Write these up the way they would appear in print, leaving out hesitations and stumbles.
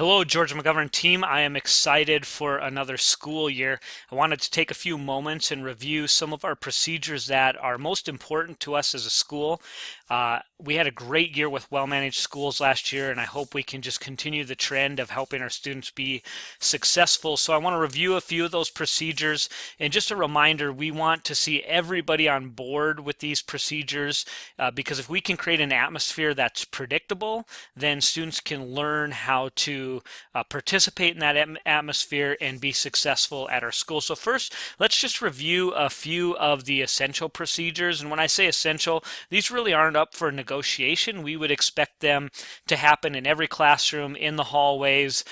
Hello, Georgia McGovern team. I am excited for another school year. I wanted to take a few moments and review some of our procedures that are most important to us as a school. We had a great year with well-managed schools last year, and I hope we can just continue the trend of helping our students be successful. So I want to review a few of those procedures. And just a reminder, we want to see everybody on board with these procedures because if we can create an atmosphere that's predictable, then students can learn how to participate in that atmosphere and be successful at our school. So first, let's just review a few of the essential procedures. And when I say essential, these really aren't up for negotiation. We would expect them to happen in every classroom, in the hallways,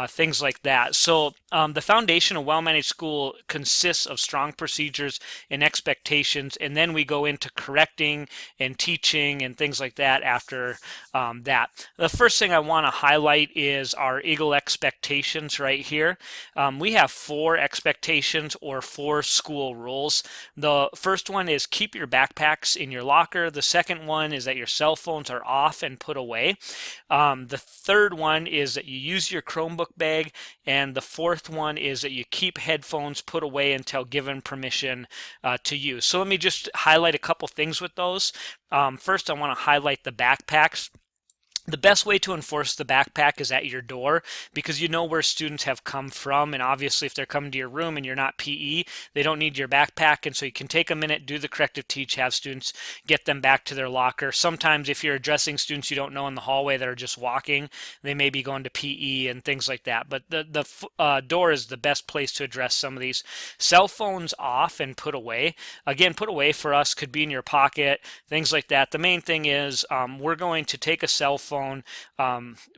things like that. So the foundation of well-managed school consists of strong procedures and expectations, and then we go into correcting and teaching and things like that after that. The first thing I want to highlight is our Eagle expectations right here. We have 4 expectations or 4 school rules. The first one is keep your backpacks in your locker. The second one is that your cell phones are off and put away. The third one is that you use your Chromebook bag, and the fourth one is that you keep headphones put away until given permission to use. So let me just highlight a couple things with those. First, I want to highlight the backpacks. The best way to enforce the backpack is at your door because you know where students have come from, and obviously if they're coming to your room and you're not PE, they don't need your backpack, and so you can take a minute, do the corrective teach, have students get them back to their locker. Sometimes if you're addressing students you don't know in the hallway that are just walking, they may be going to PE and things like that, but the door is the best place to address some of these. Cell phones off and put away. Again, put away for us could be in your pocket, things like that. The main thing is we're going to take a cell phone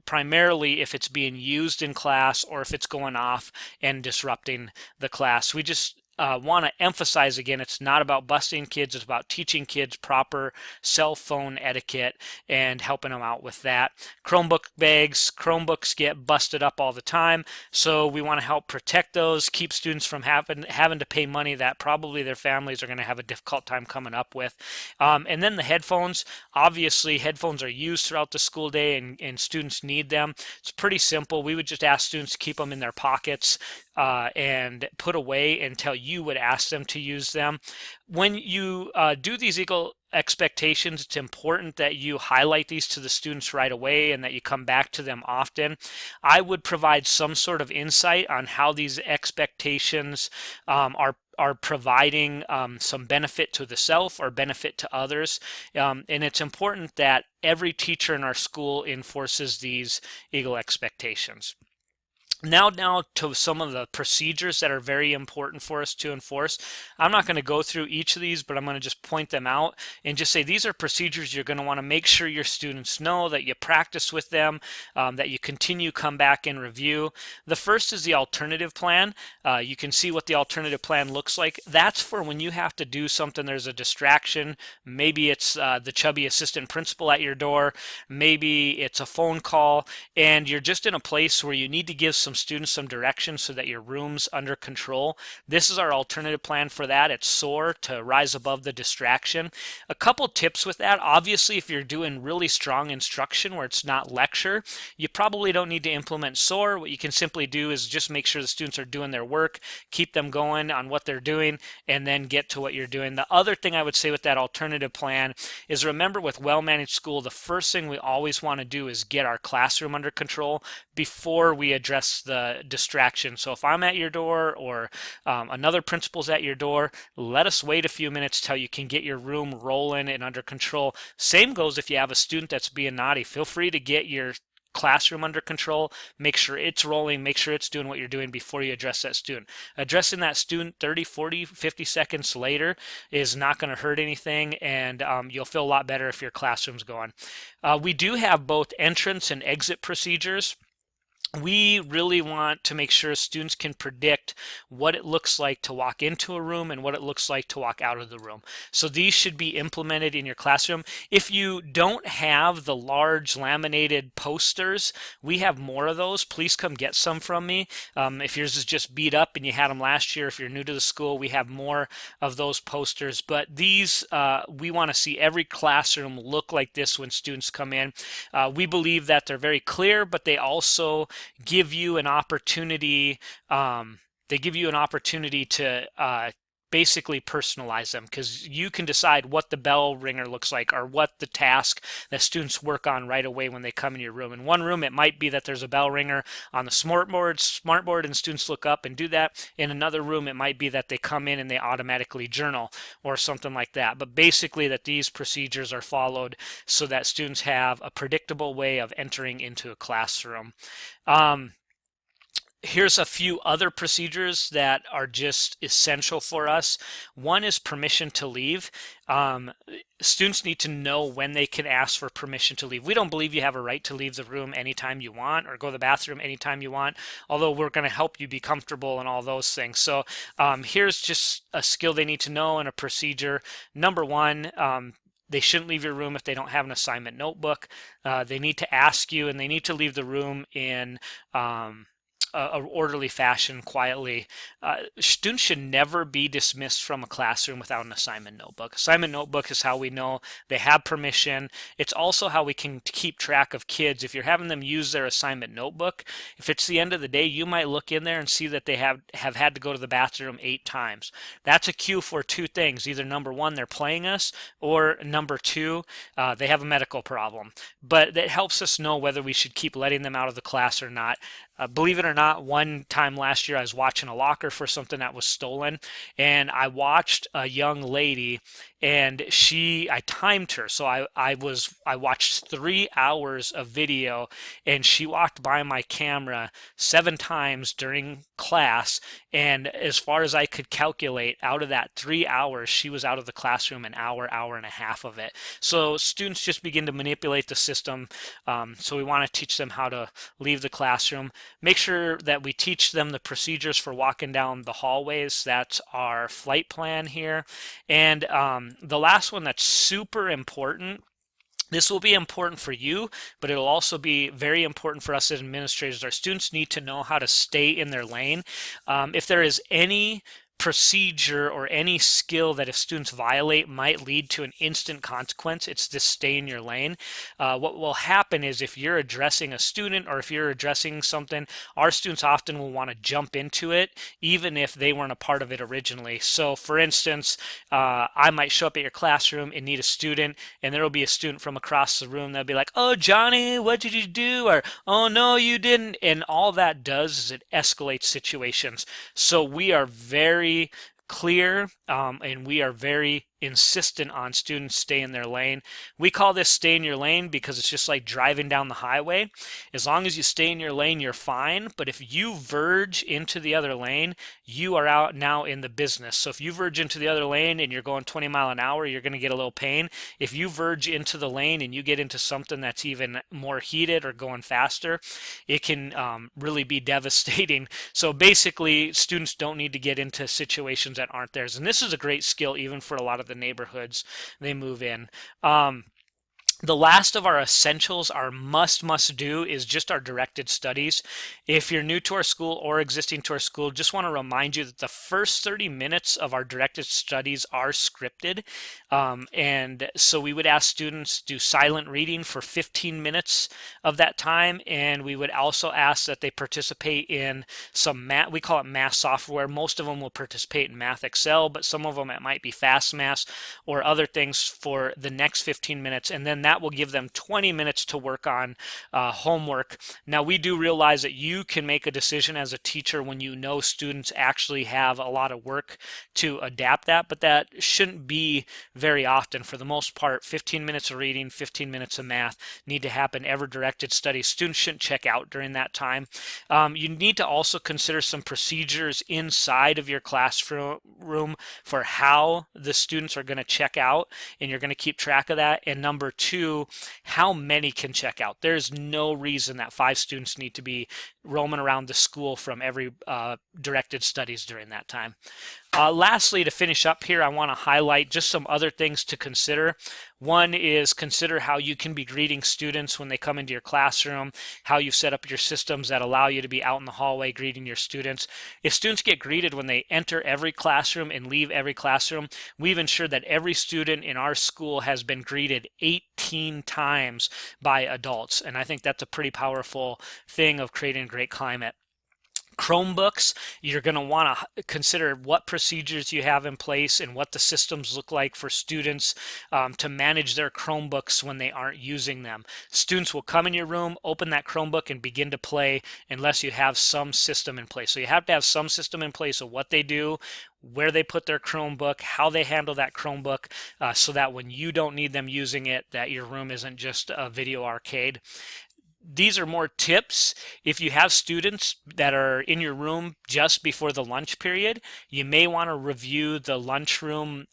primarily if it's being used in class or if it's going off and disrupting the class. We just want to emphasize again, it's not about busting kids, it's about teaching kids proper cell phone etiquette and helping them out with that. Chromebook bags, Chromebooks get busted up all the time, so we want to help protect those, keep students from having to pay money that probably their families are going to have a difficult time coming up with. And then the headphones, obviously headphones are used throughout the school day and students need them. It's pretty simple. We would just ask students to keep them in their pockets and put away until you would ask them to use them. When you do these Eagle expectations, it's important that you highlight these to the students right away and that you come back to them often. I would provide some sort of insight on how these expectations are providing some benefit to the self or benefit to others. And it's important that every teacher in our school enforces these Eagle expectations. Now to some of the procedures that are very important for us to enforce. I'm not going to go through each of these, but I'm going to just point them out and just say these are procedures you're going to want to make sure your students know, that you practice with them, that you continue, come back and review. The first is the alternative plan. You can see what the alternative plan looks like. That's for when you have to do something, there's a distraction. Maybe it's the chubby assistant principal at your door. Maybe it's a phone call, and you're just in a place where you need to give some students some direction so that your room's under control. This is our alternative plan for that. It's SOAR, to rise above the distraction. A couple tips with that. Obviously, if you're doing really strong instruction where it's not lecture, you probably don't need to implement SOAR. What you can simply do is just make sure the students are doing their work, keep them going on what they're doing, and then get to what you're doing. The other thing I would say with that alternative plan is remember with well-managed school, the first thing we always want to do is get our classroom under control before we address the distraction. So if I'm at your door or another principal's at your door, let us wait a few minutes till you can get your room rolling and under control. Same goes if you have a student that's being naughty. Feel free to get your classroom under control, make sure it's rolling, make sure it's doing what you're doing before you address that student. Addressing that student 30, 40, 50 seconds later is not going to hurt anything, and you'll feel a lot better if your classroom's going. We do have both entrance and exit procedures. We really want to make sure students can predict what it looks like to walk into a room and what it looks like to walk out of the room. So these should be implemented in your classroom. If you don't have the large laminated posters, we have more of those. Please come get some from me. If yours is just beat up and you had them last year, if you're new to the school, we have more of those posters. But these, we want to see every classroom look like this when students come in. We believe that they're very clear, but they also give you an opportunity. They give you an opportunity to basically personalize them, because you can decide what the bell ringer looks like or what the task that students work on right away when they come in your room. In one room, it might be that there's a bell ringer on the smartboard, and students look up and do that. In another room, it might be that they come in and they automatically journal or something like that. But basically, that these procedures are followed so that students have a predictable way of entering into a classroom. Um, Here's a few other procedures that are just essential for us. One is permission to leave. Um, Students need to know when they can ask for permission to leave. We don't believe you have a right to leave the room anytime you want or go to the bathroom anytime you want, although we're going to help you be comfortable and all those things. So here's just a skill they need to know and a procedure. Number one, they shouldn't leave your room if they don't have an assignment notebook. They need to ask you, and they need to leave the room in a orderly fashion, quietly. Students should never be dismissed from a classroom without an assignment notebook. Assignment notebook is how we know they have permission. It's also how we can keep track of kids. If you're having them use their assignment notebook, if it's the end of the day, you might look in there and see that they have had to go to the bathroom 8 times. That's a cue for two things. Either number one, they're playing us, or number two, they have a medical problem. But that helps us know whether we should keep letting them out of the class or not. Believe it or not, one time last year I was watching a locker for something that was stolen, and I watched a young lady, and I timed her. So I watched 3 hours of video, and she walked by my camera 7 times during class. And as far as I could calculate, out of that 3 hours, she was out of the classroom an hour and a half of it. So students just begin to manipulate the system. So we want to teach them how to leave the classroom. Make sure that we teach them the procedures for walking down the hallways. That's our flight plan here. And the last one that's super important, this will be important for you, but it'll also be very important for us as administrators. Our students need to know how to stay in their lane. If there is any procedure or any skill that if students violate might lead to an instant consequence, it's this stay in your lane. What will happen is if you're addressing a student or if you're addressing something, our students often will want to jump into it even if they weren't a part of it originally. So for instance, I might show up at your classroom and need a student, and there will be a student from across the room that'll be like, "Oh, Johnny, what did you do?" Or, "Oh, no, you didn't." And all that does is it escalates situations. So we are very clear, and we are very insistent on students stay in their lane. We call this stay in your lane because it's just like driving down the highway. As long as you stay in your lane, you're fine. But if you verge into the other lane, you are out now in the business. So if you verge into the other lane and you're going 20 miles an hour, you're going to get a little pain. If you verge into the lane and you get into something that's even more heated or going faster, it can really be devastating. So basically, students don't need to get into situations that aren't theirs. And this is a great skill even for a lot of the neighborhoods they move in. The last of our essentials, our must do, is just our directed studies. If you're new to our school or existing to our school, just want to remind you that the first 30 minutes of our directed studies are scripted. And so we would ask students to do silent reading for 15 minutes of that time. And we would also ask that they participate in some math. We call it math software. Most of them will participate in Math Excel, but some of them it might be Fast Math or other things for the next 15 minutes. And then that will give them 20 minutes to work on homework. Now, we do realize that you can make a decision as a teacher when you know students actually have a lot of work to adapt that, but that shouldn't be very often. For the most part, 15 minutes of reading, 15 minutes of math need to happen every directed study. Students shouldn't check out during that time. You need to also consider some procedures inside of your classroom for how the students are going to check out, and you're going to keep track of that. And number two, to how many can check out. There's no reason that 5 students need to be roaming around the school from every directed studies during that time. Lastly, to finish up here, I want to highlight just some other things to consider. One is consider how you can be greeting students when they come into your classroom, how you've set up your systems that allow you to be out in the hallway greeting your students. If students get greeted when they enter every classroom and leave every classroom, we've ensured that every student in our school has been greeted 18 times by adults. And I think that's a pretty powerful thing of creating a great climate. Chromebooks, you're going to want to consider what procedures you have in place and what the systems look like for students to manage their Chromebooks when they aren't using them. Students will come in your room, open that Chromebook, and begin to play unless you have some system in place. So you have to have some system in place of what they do, where they put their Chromebook, how they handle that Chromebook, so that when you don't need them using it, that your room isn't just a video arcade. These are more tips. If you have students that are in your room just before the lunch period, you may want to review the lunchroom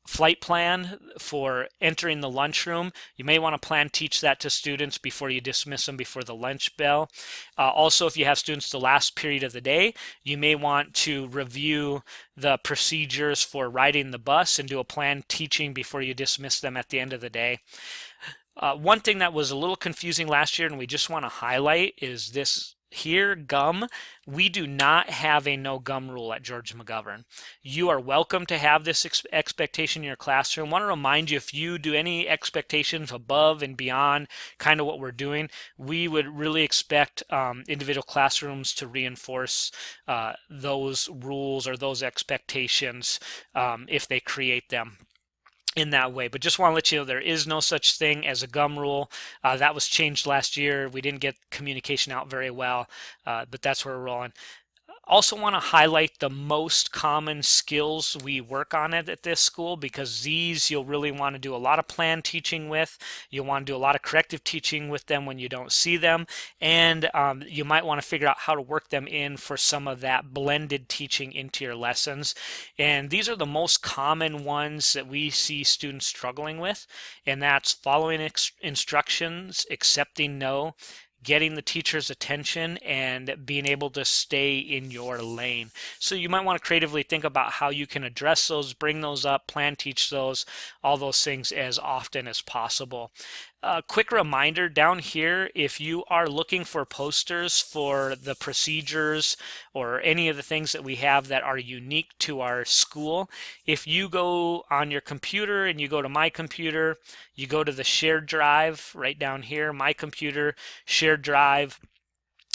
flight plan for entering the lunchroom. You may want to teach that to students before you dismiss them before the lunch bell. Also, if you have students the last period of the day, you may want to review the procedures for riding the bus and do a planned teaching before you dismiss them at the end of the day. One thing that was a little confusing last year and we just want to highlight is this here, gum. We do not have a no gum rule at George McGovern. You are welcome to have this expectation in your classroom. I want to remind you, if you do any expectations above and beyond kind of what we're doing, we would really expect individual classrooms to reinforce those rules or those expectations if they create them in that way. But just want to let you know there is no such thing as a gum rule. That was changed last year. We didn't get communication out very well, but that's where we're rolling. Also want to highlight the most common skills we work on at this school, because these you'll really want to do a lot of planned teaching with. You'll want to do a lot of corrective teaching with them when you don't see them, and you might want to figure out how to work them in for some of that blended teaching into your lessons. And these are the most common ones that we see students struggling with, and that's following instructions, accepting no, getting the teacher's attention, and being able to stay in your lane. So you might want to creatively think about how you can address those, bring those up, plan, teach those, all those things as often as possible. A quick reminder down here, if you are looking for posters for the procedures or any of the things that we have that are unique to our school, if you go on your computer and you go to My Computer, you go to the shared drive right down here, My Computer, shared drive,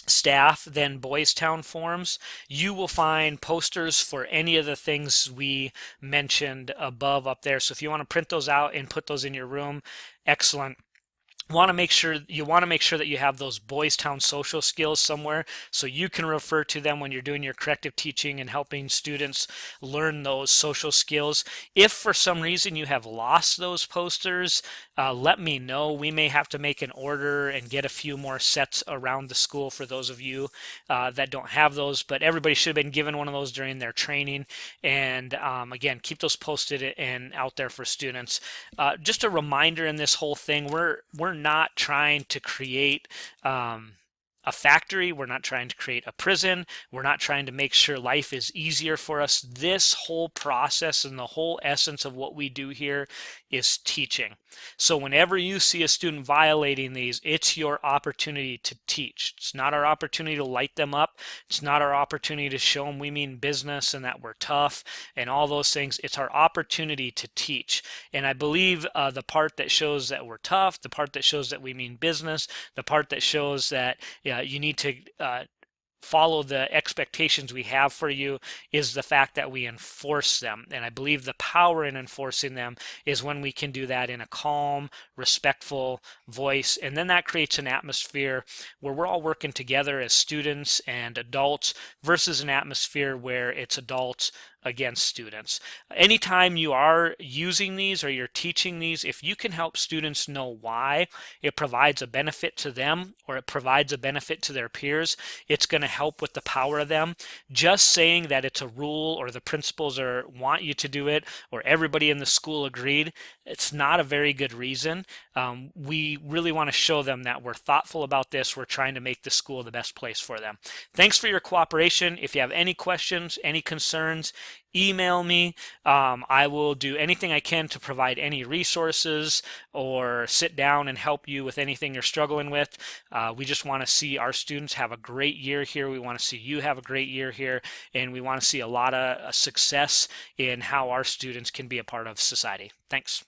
staff, then Boys Town forms, you will find posters for any of the things we mentioned above up there. So if you want to print those out and put those in your room, excellent. Want to make sure that you have those Boys Town social skills somewhere so you can refer to them when you're doing your corrective teaching and helping students learn those social skills. If for some reason you have lost those posters, let me know. We may have to make an order and get a few more sets around the school for those of you that don't have those, but everybody should have been given one of those during their training. And again, keep those posted and out there for students. Just a reminder in this whole thing, we're not trying to create a factory. We're not trying to create a prison. We're not trying to make sure life is easier for us. This whole process and the whole essence of what we do here is teaching. So whenever you see a student violating these, it's your opportunity to teach. It's not our opportunity to light them up. It's not our opportunity to show them we mean business and that we're tough and all those things. It's our opportunity to teach. And I believe the part that shows that we're tough, the part that shows that we mean business, the part that shows that you need to follow the expectations we have for you is the fact that we enforce them. And I believe the power in enforcing them is when we can do that in a calm, respectful voice. And then that creates an atmosphere where we're all working together as students and adults versus an atmosphere where it's adults against students. Anytime you are using these or you're teaching these, if you can help students know why it provides a benefit to them or it provides a benefit to their peers, it's going to help with the power of them. Just saying that it's a rule or the principals want you to do it or everybody in the school agreed, it's not a very good reason. We really want to show them that we're thoughtful about this. We're trying to make the school the best place for them. Thanks for your cooperation. If you have any questions, any concerns, email me. I will do anything I can to provide any resources or sit down and help you with anything you're struggling with. We just want to see our students have a great year here. We want to see you have a great year here, and we want to see a lot of success in how our students can be a part of society. Thanks.